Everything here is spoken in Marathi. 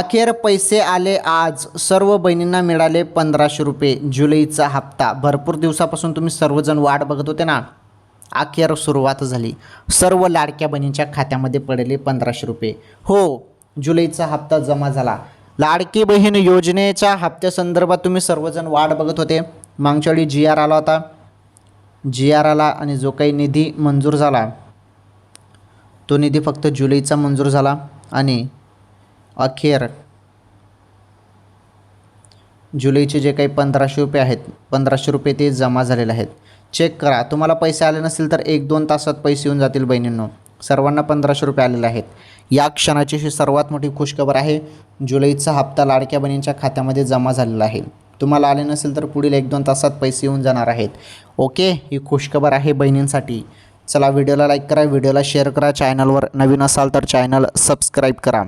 अखेर पैसे आले आज. सर्व बहिणींना मिळाले 1500 रुपये जुलैचा हप्ता. भरपूर दिवसापासून तुम्ही सर्वजण वाट बघत होते ना. अखेर सुरुवात झाली. सर्व लाडक्या बहिणींच्या खात्यामध्ये पडले 1500 रुपये. हो, जुलैचा हप्ता जमा झाला. लाडकी बहीण योजनेच्या हप्त्यासंदर्भात तुम्ही सर्वजण वाट बघत होते. मागच्या वेळी GR आला होता. GR आला आणि जो काही निधी मंजूर झाला तो निधी फक्त जुलैचा मंजूर झाला आणि अखेर जुलैचे जे काही 1500 रुपये आहेत, 1500 रुपये ते जमा झालेले आहेत. चेक करा. तुम्हाला पैसे आले नसतील तर 1-2 तासात पैसे येऊन जातील बहिणींनो. सर्वांना 1500 रुपये आलेले आहेत. या क्षणाची ही सर्वात मोठी खुशखबर आहे. जुलैचा हप्ता लाडक्या बहिणींच्या खात्यामध्ये जमा झालेला आहे. तुम्हाला आले नसेल तर पुढील 1-2 तासात पैसे येऊन जाणार आहेत. ओके, ही खुशखबर आहे बहिणींसाठी. चला, व्हिडिओला लाईक करा, व्हिडिओला शेअर करा, चॅनलवर नवीन असाल तर चॅनल सबस्क्राईब करा.